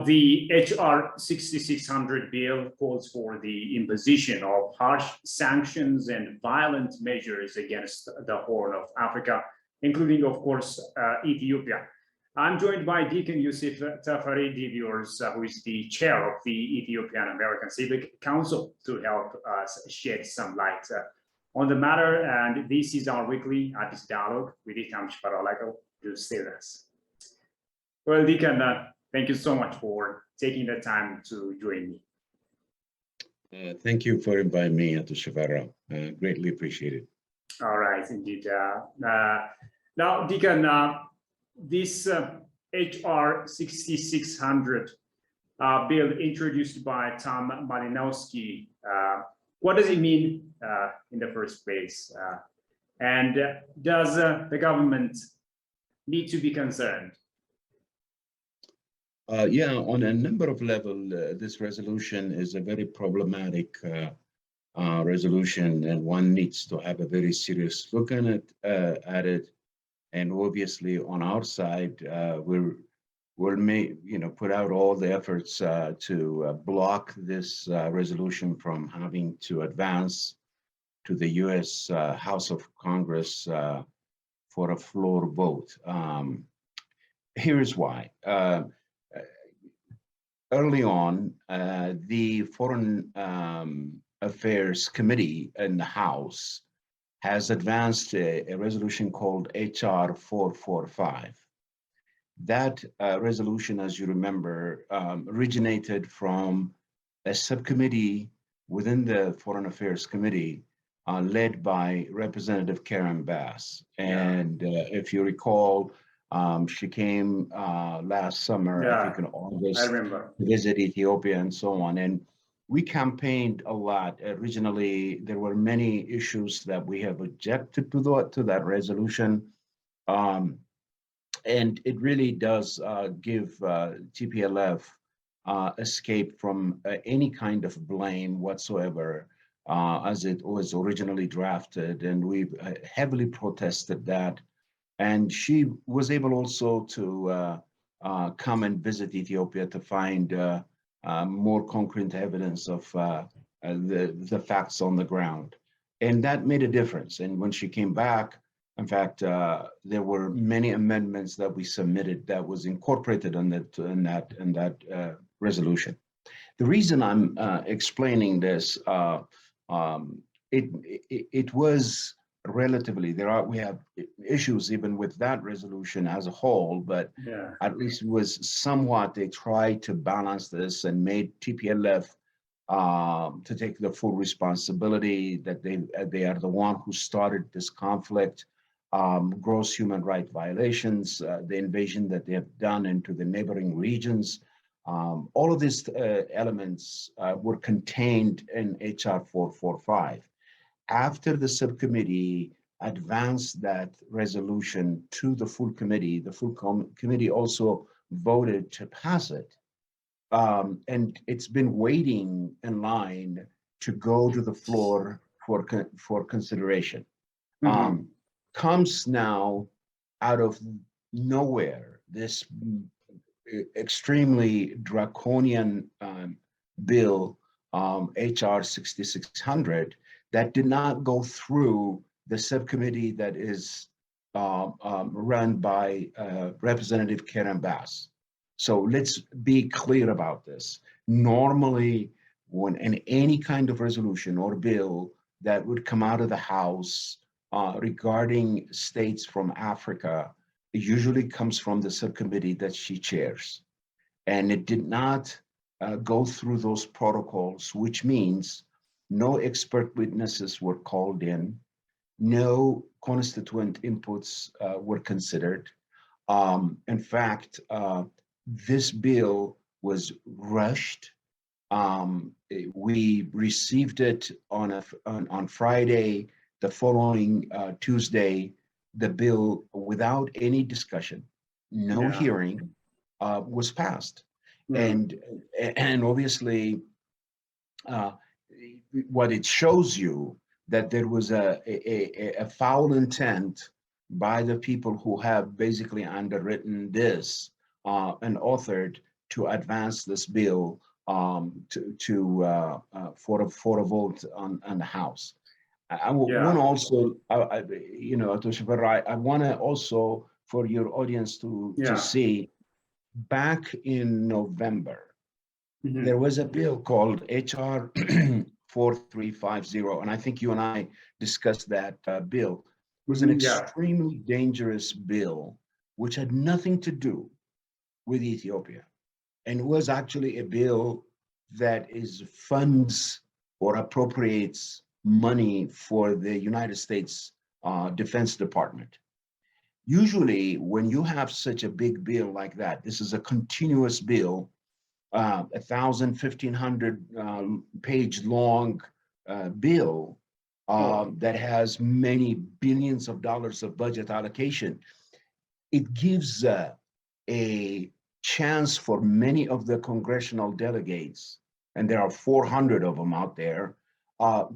The HR 6600 bill calls for the imposition of harsh sanctions and violent measures against the Horn of Africa, including, of course, Ethiopia. I'm joined by Deacon Yoseph Tafari, who is the chair of the Ethiopian American Civic Council, to help us shed some light on the matter. And this is our weekly Addis Dialogue with Deacon Yoseph. To stay with us. Well, Deacon, thank you so much for taking the time to join me. Thank you for inviting me, Ato Shavara. Greatly appreciated. All right, indeed. Now, Deacon, this HR 6600 bill introduced by Tom Malinowski, what does it mean in the first place? And does the government need to be concerned? Yeah, on a number of levels, this resolution is a very problematic resolution, and one needs to have a very serious look at it. And obviously, on our side, we'll put out all the efforts to block this resolution from having to advance to the U.S. House of Congress for a floor vote. Here's why. Early on, the Foreign Affairs Committee in the House has advanced a resolution called HR 445. That resolution, as you remember, originated from a subcommittee within the Foreign Affairs Committee led by Representative Karen Bass. And if you recall, she came last summer, I think in August, to visit Ethiopia and so on. And we campaigned a lot. Originally, there were many issues that we have objected to that resolution. And it really does give TPLF escape from any kind of blame whatsoever as it was originally drafted. And we've heavily protested that. And she was able also to come and visit Ethiopia to find more concrete evidence of the facts on the ground. And that made a difference. And when she came back, in fact, there were many amendments that we submitted that was incorporated in that resolution. The reason I'm explaining this, it was relatively, we have issues even with that resolution as a whole, but at least it was somewhat, they tried to balance this and made TPLF to take the full responsibility that they are the one who started this conflict, gross human rights violations, the invasion that they have done into the neighboring regions. All of these elements were contained in HR 445. After the subcommittee advanced that resolution to the full committee, the full committee also voted to pass it. And it's been waiting in line to go to the floor for consideration. Comes now out of nowhere, this extremely draconian bill, HR 6600, that did not go through the subcommittee that is run by Representative Karen Bass. So let's be clear about this. Normally, when in any kind of resolution or bill that would come out of the House regarding states from Africa, it usually comes from the subcommittee that she chairs. And it did not go through those protocols, which means no expert witnesses were called in, no constituent inputs were considered. In fact, this bill was rushed. We received it on Friday. The following Tuesday, the bill, without any discussion, no hearing, was passed. And obviously, what it shows you that there was a foul intent by the people who have basically underwritten this and authored to advance this bill for a vote on the House. I want to also, I want to also for your audience to see, back in November, there was a bill called HR 4350, and I think you and I discussed that bill. It was an extremely dangerous bill, which had nothing to do with Ethiopia, and it was actually a bill that funds or appropriates money for the United States Defense Department. Usually, when you have such a big bill like that, this is a continuous bill, 1,000, 1,500 page long bill that has many billions of dollars of budget allocation. It gives a chance for many of the congressional delegates, and there are 400 of them out there,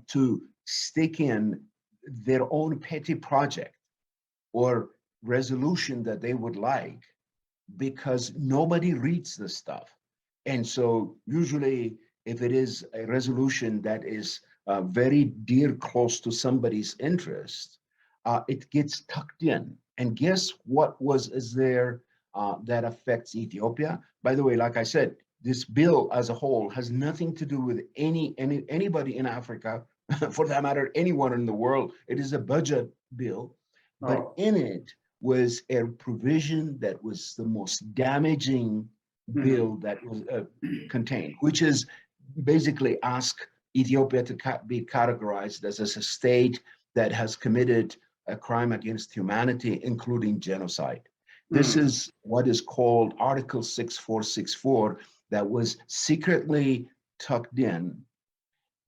to stick in their own petty project or resolution that they would like, because nobody reads this stuff. And so usually if it is a resolution that is very dear close to somebody's interest, it gets tucked in. And guess what is there that affects Ethiopia? By the way, like I said, this bill as a whole has nothing to do with anybody in Africa, for that matter, anyone in the world. It is a budget bill, but in it was a provision that was the most damaging bill that was contained, which is basically ask Ethiopia to be categorized as a state that has committed a crime against humanity, including genocide. This is what is called Article 6464, that was secretly tucked in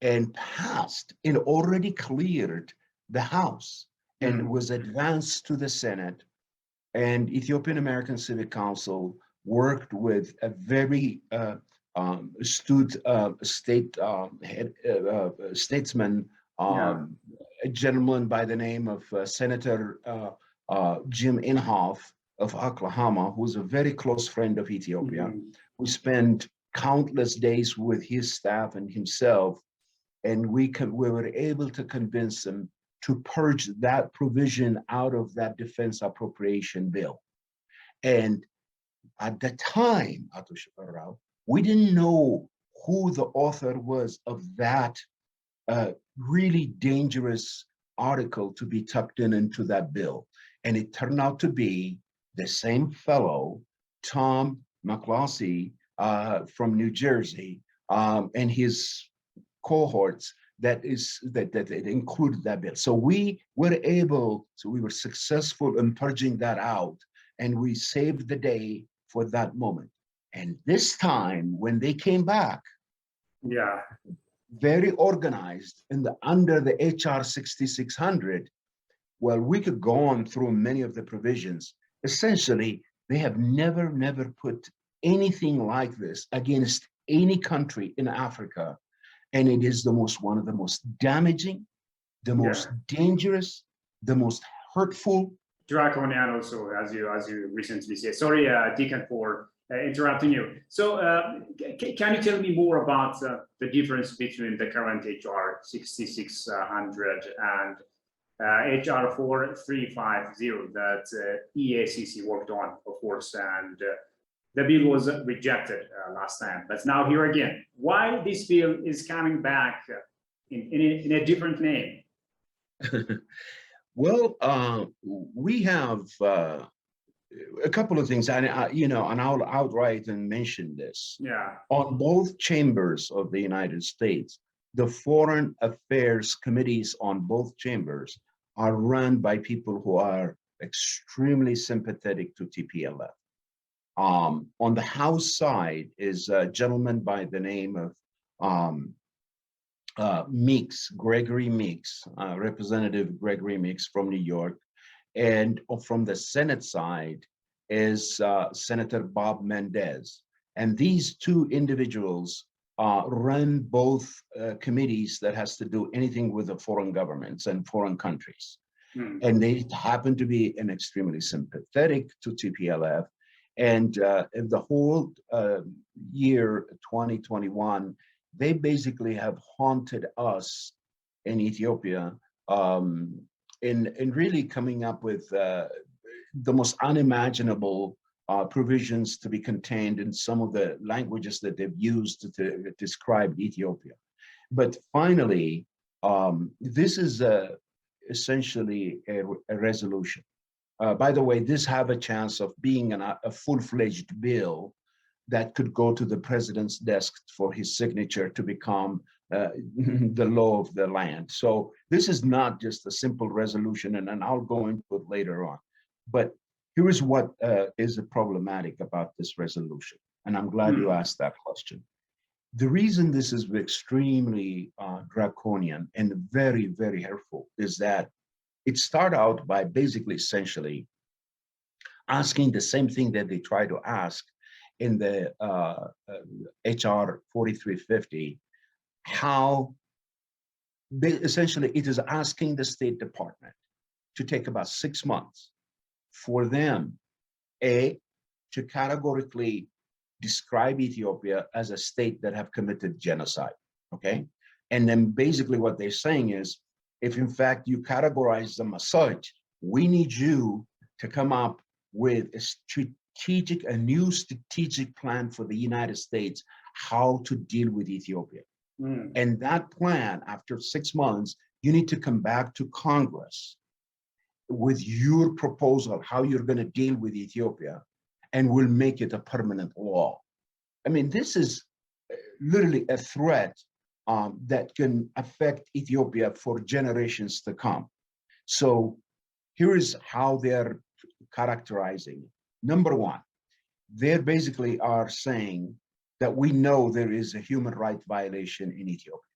and passed and already cleared the House and was advanced to the Senate. And Ethiopian American Civic Council worked with a very astute statesman, a gentleman by the name of Senator Jim Inhofe of Oklahoma, who's a very close friend of Ethiopia. We spent countless days with his staff and himself, and we were able to convince him to purge that provision out of that defense appropriation bill. And at the time, we didn't know who the author was of that really dangerous article to be tucked into that bill. And it turned out to be the same fellow, Tom McCloskey from New Jersey, and his cohorts that included that bill. So we were successful in purging that out, and we saved the day for that moment. And this time, when they came back, very organized under the HR 6600, well, we could go on through many of the provisions. Essentially, they have never put anything like this against any country in Africa. And it is one of the most damaging, the most dangerous, the most hurtful. Draconian also, as you recently said. Sorry, Deacon, for interrupting you. So can you tell me more about the difference between the current HR 6600 and HR 4350 that EACC worked on, of course, and the bill was rejected last time, but now here again. Why this bill is coming back in a different name? Well, we have a couple of things, and I'll outright and mention this. On both chambers of the United States, the foreign affairs committees on both chambers are run by people who are extremely sympathetic to TPLF. On the House side is a gentleman by the name of Gregory Meeks, Representative Gregory Meeks from New York. And from the Senate side is Senator Bob Mendez. And these two individuals run both committees that has to do anything with the foreign governments and foreign countries. And they happen to be extremely sympathetic to TPLF. And in the whole year 2021, they basically have haunted us in Ethiopia in really coming up with the most unimaginable provisions to be contained in some of the languages that they've used to describe Ethiopia. But finally, this is essentially a resolution. By the way, this have a chance of being a full-fledged bill that could go to the president's desk for his signature to become the law of the land. So this is not just a simple resolution, and I'll go into it later on. But here is what is problematic about this resolution, and I'm glad you asked that question. The reason this is extremely draconian and very, very hurtful is that it started out by basically essentially asking the same thing that they try to ask in the HR 4350, how essentially it is asking the State Department to take about 6 months for them, to categorically describe Ethiopia as a state that have committed genocide, okay? And then basically what they're saying is, if in fact you categorize them as such, we need you to come up with a new strategic plan for the United States, how to deal with Ethiopia. And that plan, after 6 months, you need to come back to Congress with your proposal, how you're going to deal with Ethiopia, and we'll make it a permanent law. I mean, this is literally a threat that can affect Ethiopia for generations to come. So here is how they're characterizing it. Number one, they basically are saying that we know there is a human rights violation in Ethiopia,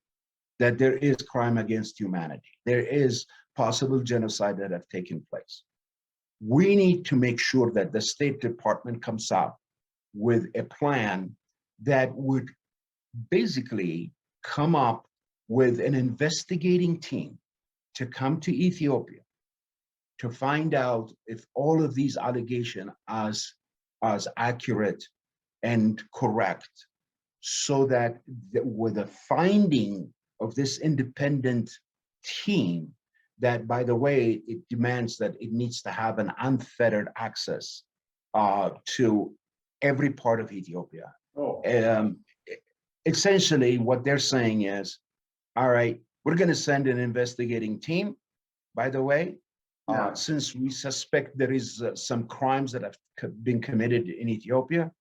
that there is crime against humanity, there is possible genocide that have taken place. We need to make sure that the State Department comes up with a plan that would basically come up with an investigating team to come to Ethiopia to find out if all of these allegations are accurate and correct, so that with the finding of this independent team, that, by the way, it demands that it needs to have an unfettered access to every part of Ethiopia. Essentially, what they're saying is, all right, we're going to send an investigating team, by the way, since we suspect there is some crimes that have been committed in Ethiopia.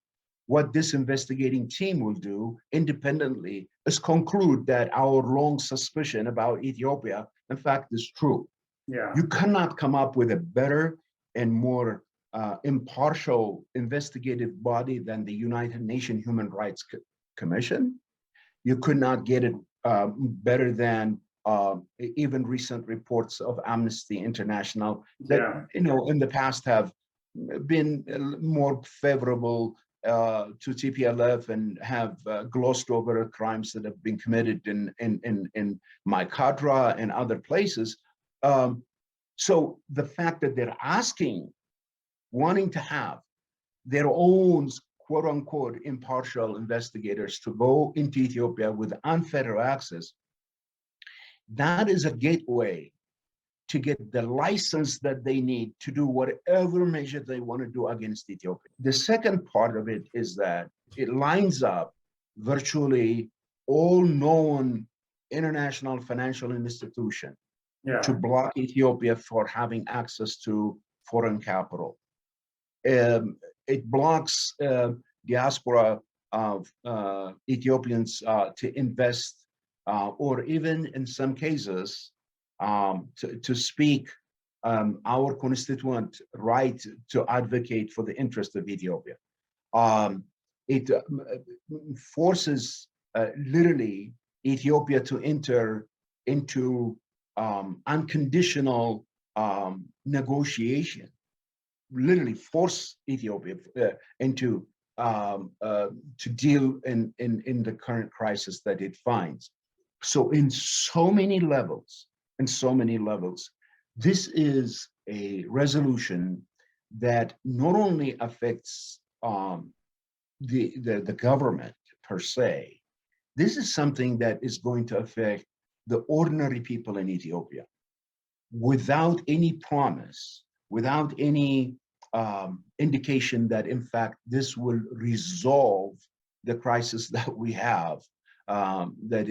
What this investigating team will do independently is conclude that our long suspicion about Ethiopia, in fact, is true. You cannot come up with a better and more impartial investigative body than the United Nations Human Rights Commission. You could not get it better than even recent reports of Amnesty International that, in the past have been more favorable to TPLF and have glossed over crimes that have been committed in Maikadra and other places. So the fact that they're wanting to have their own quote unquote impartial investigators to go into Ethiopia with unfettered access, that is a gateway to get the license that they need to do whatever measure they want to do against Ethiopia. The second part of it is that it lines up virtually all known international financial institutions to block Ethiopia for having access to foreign capital. It blocks diaspora of Ethiopians to invest, or even in some cases, to speak our constituent right to advocate for the interest of Ethiopia. It forces literally Ethiopia to enter into unconditional negotiation, literally force Ethiopia into to deal in the current crisis that it finds. So in so many levels, this is a resolution that not only affects the government per se. This is something that is going to affect the ordinary people in Ethiopia without any promise, without any indication that in fact this will resolve the crisis that we have. That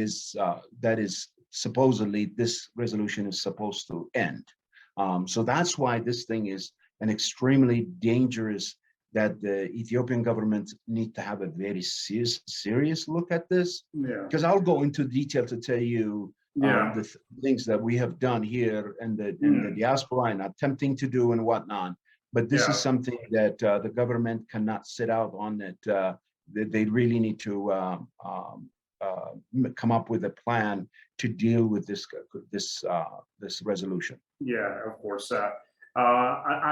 is supposedly this resolution is supposed to end. So that's why this thing is an extremely dangerous, that the Ethiopian government need to have a very serious look at this. Yeah. Because I'll go into detail to tell you Yeah. the things that we have done here in the diaspora and attempting to do and whatnot. But this is something that the government cannot sit out on. That they really need to come up with a plan to deal with this resolution. Yeah, of course.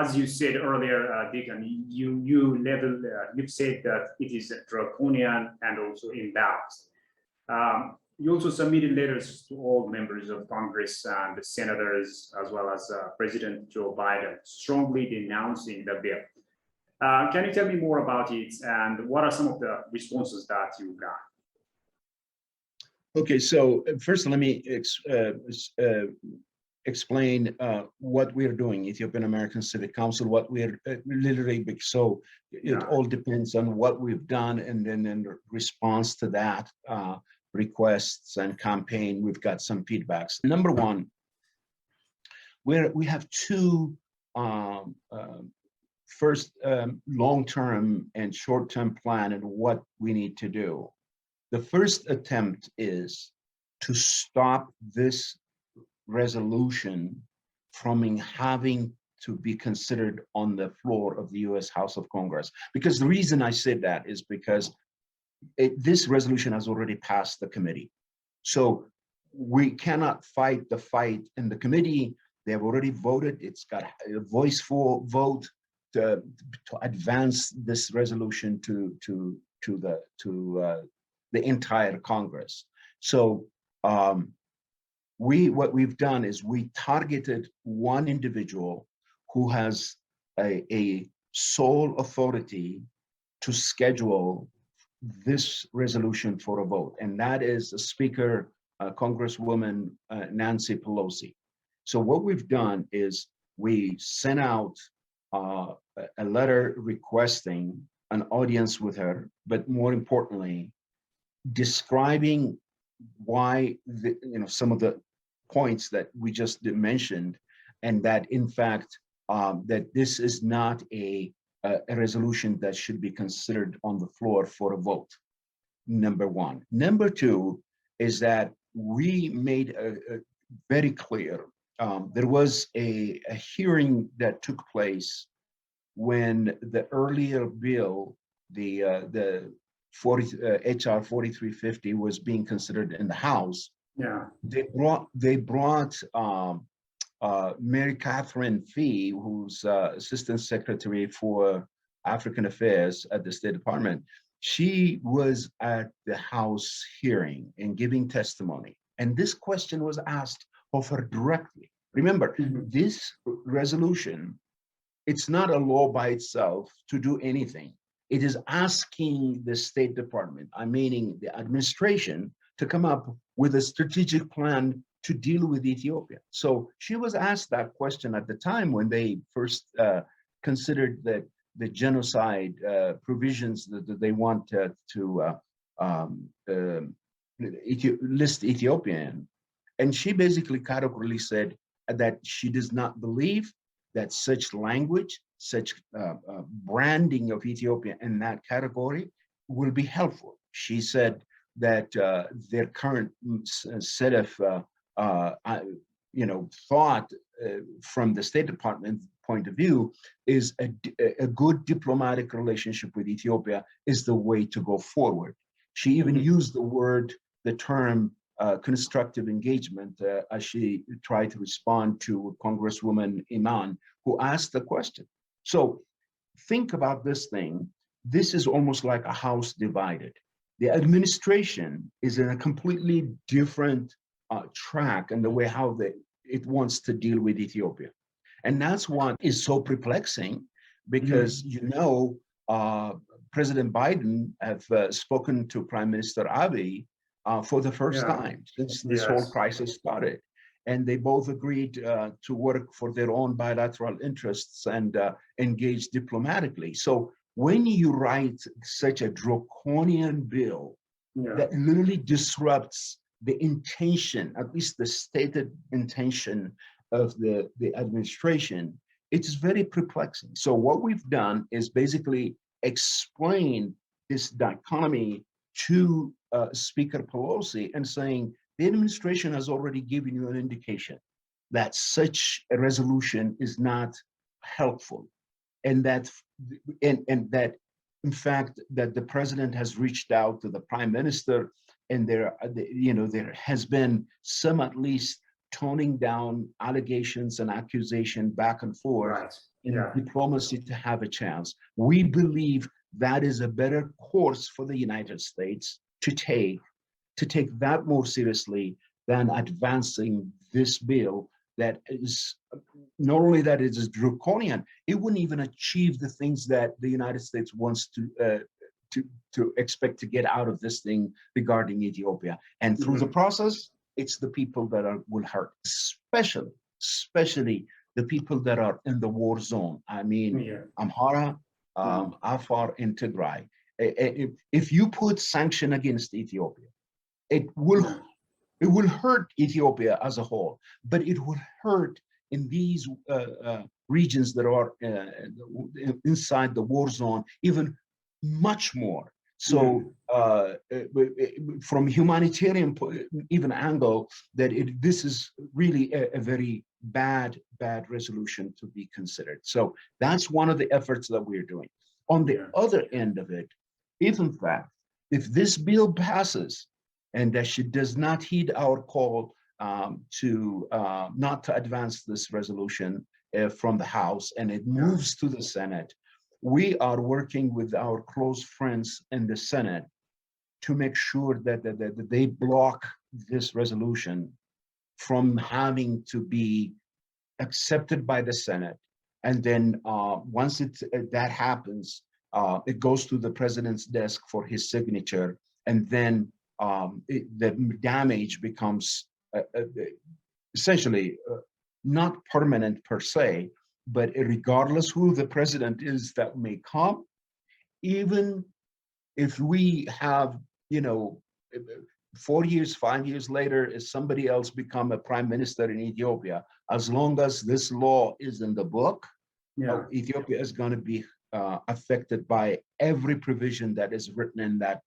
As you said earlier, Deacon, you've said that it is draconian and also imbalanced. You also submitted letters to all members of Congress and the senators, as well as President Joe Biden, strongly denouncing the bill. Can you tell me more about it, and what are some of the responses that you got? Okay, so first let me explain what we're doing, Ethiopian American Civic Council, what we're literally, so it all depends on what we've done, and then in response to that, requests and campaign, we've got some feedbacks. Number one, we have two first long-term and short-term plan and what we need to do. The first attempt is to stop this resolution from having to be considered on the floor of the U.S. House of Congress. Because the reason I said that is because this resolution has already passed the committee. So we cannot fight the fight in the committee. They have already voted. It's got a voiceful vote to advance this resolution to the entire Congress. So what we've done is we targeted one individual who has a sole authority to schedule this resolution for a vote, and that is the Speaker, Congresswoman Nancy Pelosi. So what we've done is we sent out a letter requesting an audience with her, but more importantly, describing why some of the points that we just mentioned, and that in fact that this is not a resolution that should be considered on the floor for a vote. Number one. Number two is that we made a very clear. There was a hearing that took place when the earlier bill, the HR 4350 was being considered in the House. Yeah. They brought Mary Catherine Fee, who's Assistant Secretary for African Affairs at the State Department. She was at the House hearing and giving testimony. And this question was asked of her directly. Remember, this resolution, it's not a law by itself to do anything. It is asking the State Department, meaning the administration, to come up with a strategic plan to deal with Ethiopia. So she was asked that question at the time when they first considered that the genocide provisions that they want to list Ethiopian. And she basically categorically said that she does not believe that such language, such branding of Ethiopia in that category will be helpful. She said that their current set of thought from the State Department point of view is a good diplomatic relationship with Ethiopia is the way to go forward. She even used the term constructive engagement as she tried to respond to Congresswoman Iman, who asked the question. So think about this thing. This is almost like a house divided. The administration is in a completely different track in the way how it wants to deal with Ethiopia. And that's what is so perplexing because, President Biden have spoken to Prime Minister Abiy for the first time since this whole crisis started. And they both agreed to work for their own bilateral interests and engage diplomatically. So when you write such a draconian bill that literally disrupts the intention, at least the stated intention of the administration, it's very perplexing. So what we've done is basically explain this dichotomy to Speaker Pelosi and saying, the administration has already given you an indication that such a resolution is not helpful, and that in fact that the president has reached out to the prime minister, and there has been some at least toning down allegations and accusation back and forth in diplomacy to have a chance. We believe that is a better course for the United States to take that more seriously than advancing this bill that is not only that it is draconian, it wouldn't even achieve the things that the United States wants to expect to get out of this thing regarding Ethiopia. And through the process, it's the people that will hurt, especially the people that are in the war zone. I mean, Amhara, Afar, and Tigray. If you put sanction against Ethiopia, it will hurt Ethiopia as a whole, but it will hurt in these regions that are inside the war zone even much more. So from humanitarian even angle, that this is really a very bad resolution to be considered. So that's one of the efforts that we're doing. On the other end of it, if in fact, if this bill passes, and that she does not heed our call to not to advance this resolution from the House, and it moves to the Senate, we are working with our close friends in the Senate to make sure that they block this resolution from having to be accepted by the Senate. And then once that happens, it goes to the president's desk for his signature, and then the damage becomes essentially not permanent per se, but regardless who the president is that may come, even if we have, 4 years, 5 years later, if somebody else become a prime minister in Ethiopia, as long as this law is in the book, Ethiopia is going to be affected by every provision that is written in that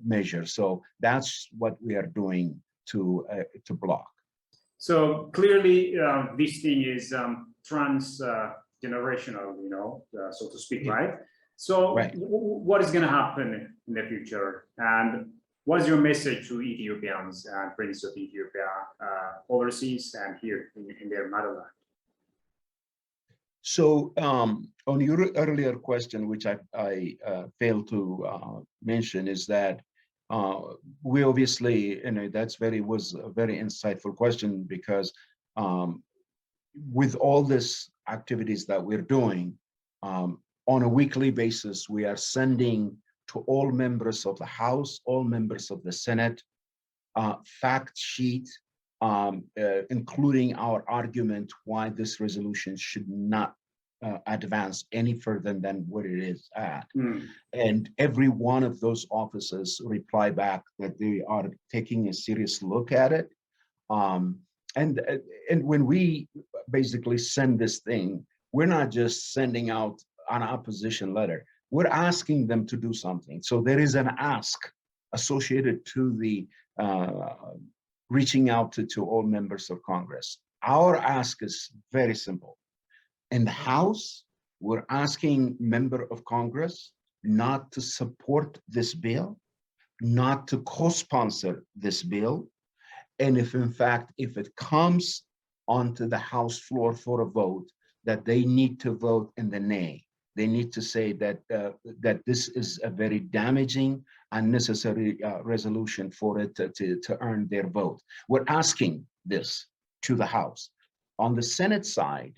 measure. So that's what we are doing to block. So clearly, this thing is trans-generational, so to speak, right? So what is going to happen in the future? And what is your message to Ethiopians and Prince of Ethiopia overseas and here in their motherland? So on your earlier question, which I failed to mention, is that we obviously, was a very insightful question, because with all this activities that we're doing, on a weekly basis, we are sending to all members of the House, all members of the Senate, fact sheet, including our argument why this resolution should not advance any further than what it is at. And every one of those offices reply back that they are taking a serious look at it. And when we basically send this thing, we're not just sending out an opposition letter. We're asking them to do something. So there is an ask associated to the reaching out to all members of Congress. Our ask is very simple. In the House, we're asking member of Congress not to support this bill, not to co-sponsor this bill. And if in fact, if it comes onto the House floor for a vote, that they need to vote in the nay. They need to say that this is a very damaging, unnecessary resolution for it to earn their vote. We're asking this to the House. On the Senate side,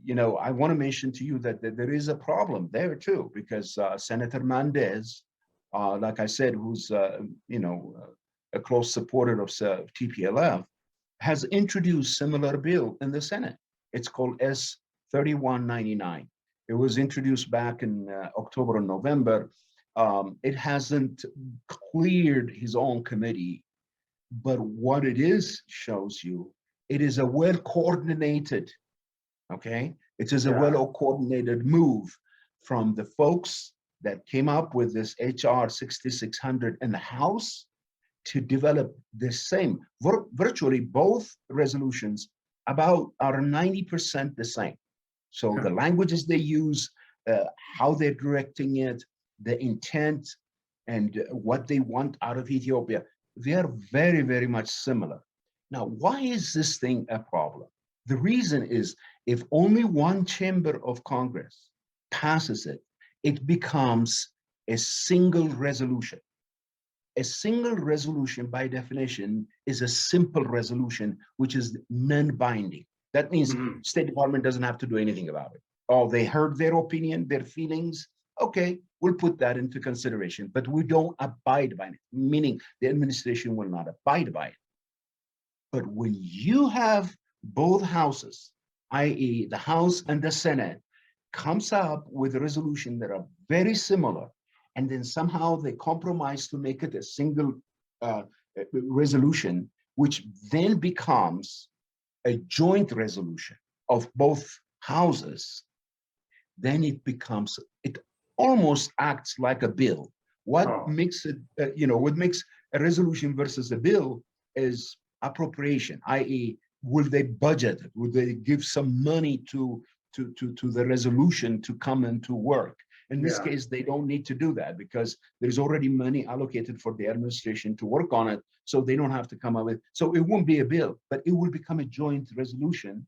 I want to mention to you that there is a problem there too, because Senator Mendez, like I said, who's a close supporter of TPLF, has introduced similar bill in the Senate. It's called S 3199. It was introduced back in October and November. It hasn't cleared his own committee, but what it is shows you, it is a well-coordinated, okay? It is a Yeah. well-coordinated move from the folks that came up with this HR 6600 in the House to develop the same, virtually both resolutions are 90% the same. So the languages they use, how they're directing it, the intent, and what they want out of Ethiopia, they are very, very much similar. Now, why is this thing a problem? The reason is if only one chamber of Congress passes it, it becomes a single resolution. A single resolution, by definition, is a simple resolution, which is non-binding. That means State Department doesn't have to do anything about it. Oh, they heard their opinion, their feelings. Okay, we'll put that into consideration, but we don't abide by it, meaning the administration will not abide by it. But when you have both houses, i.e. the House and the Senate, comes up with a resolution that are very similar, and then somehow they compromise to make it a single resolution, which then becomes a joint resolution of both houses, then it almost acts like a bill. What makes it, what makes a resolution versus a bill is appropriation, i.e. will they budget it? Will they give some money to the resolution to come into work? In this case, they don't need to do that because there's already money allocated for the administration to work on it, so they don't have to come up with, so it won't be a bill, but it will become a joint resolution.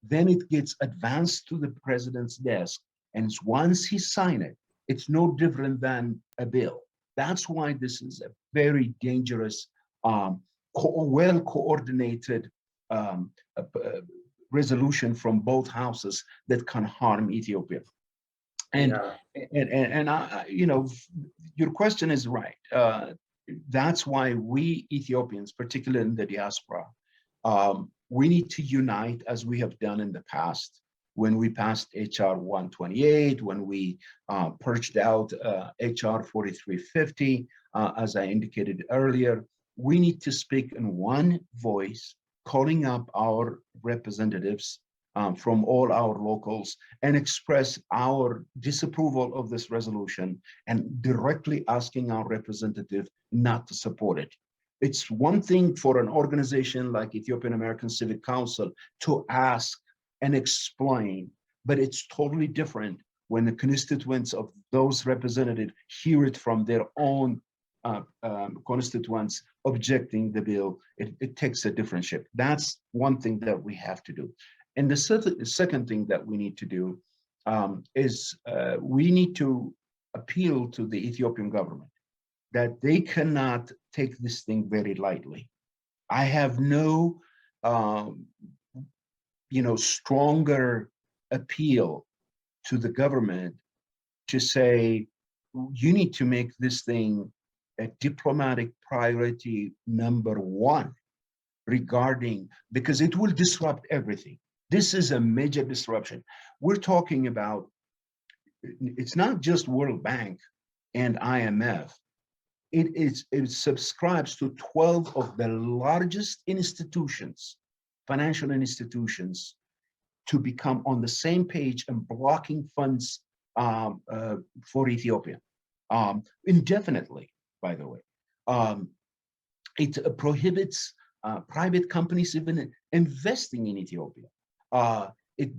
Then it gets advanced to the president's desk, and once he signs it, it's no different than a bill. That's why this is a very dangerous, well-coordinated resolution from both houses that can harm Ethiopia. And your question is right. That's why we Ethiopians, particularly in the diaspora, we need to unite as we have done in the past. When we passed HR 128, when we purged out HR 4350, as I indicated earlier, we need to speak in one voice, calling up our representatives from all our locals and express our disapproval of this resolution and directly asking our representative not to support it. It's one thing for an organization like Ethiopian American Civic Council to ask and explain, but it's totally different when the constituents of those representatives hear it from their own constituents objecting the bill. It takes a different shape. That's one thing that we have to do. And the second thing that we need to do is we need to appeal to the Ethiopian government that they cannot take this thing very lightly. I have no, stronger appeal to the government to say, you need to make this thing a diplomatic priority number one because it will disrupt everything. This is a major disruption. We're talking about, it's not just World Bank and IMF. It subscribes to 12 of the largest institutions, financial institutions, to become on the same page and blocking funds for Ethiopia indefinitely, by the way. It prohibits private companies even investing in Ethiopia. It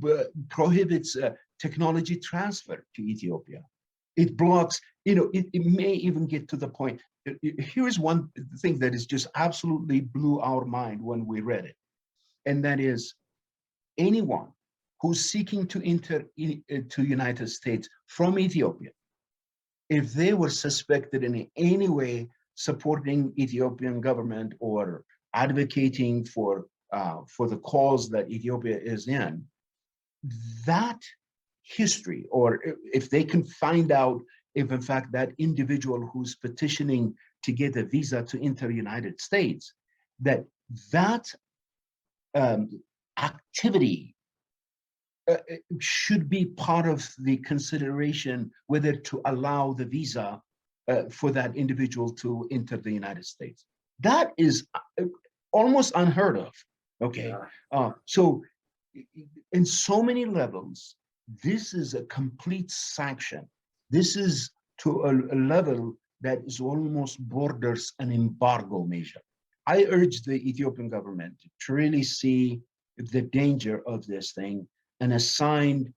prohibits technology transfer to Ethiopia. It blocks, it may even get to the point. Here's one thing that is just absolutely blew our mind when we read it. And that is anyone who's seeking to enter to United States from Ethiopia, if they were suspected in any way supporting Ethiopian government or advocating for the cause that Ethiopia is in, that history, or if they can find out if in fact that individual who's petitioning to get a visa to enter the United States, that activity should be part of the consideration whether to allow the visa for that individual to enter the United States. That is almost unheard of. Okay, so in so many levels, this is a complete sanction. This is to a level that is almost borders an embargo measure. I urge the Ethiopian government to really see the danger of this thing and assign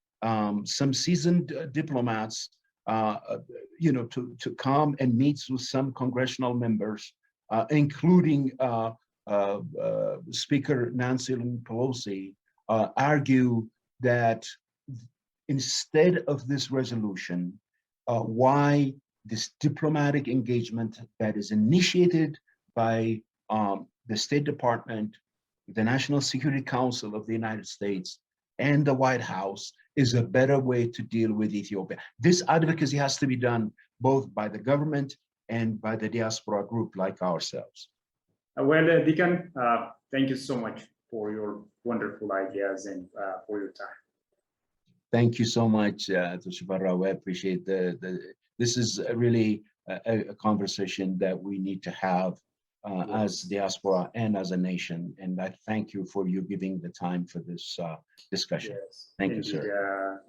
some seasoned diplomats, to come and meet with some congressional members, including Speaker Nancy Pelosi, argue that instead of this resolution, why this diplomatic engagement that is initiated by the State Department, the National Security Council of the United States, and the White House is a better way to deal with Ethiopia. This advocacy has to be done both by the government and by the diaspora group like ourselves. Well, Deacon, thank you so much for your wonderful ideas and for your time. Thank you so much, Tafari. I appreciate this is really a conversation that we need to have as diaspora and as a nation. And I thank you for you giving the time for this discussion. Yes, thank indeed. you, sir.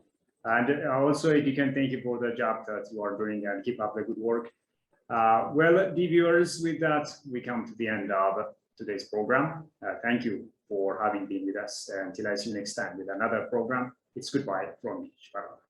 And also, Deacon, thank you for the job that you are doing and keep up the good work. Well, the viewers, with that, we come to the end of today's program. Thank you for having been with us. Until I see you next time with another program, it's goodbye from me, Tafari.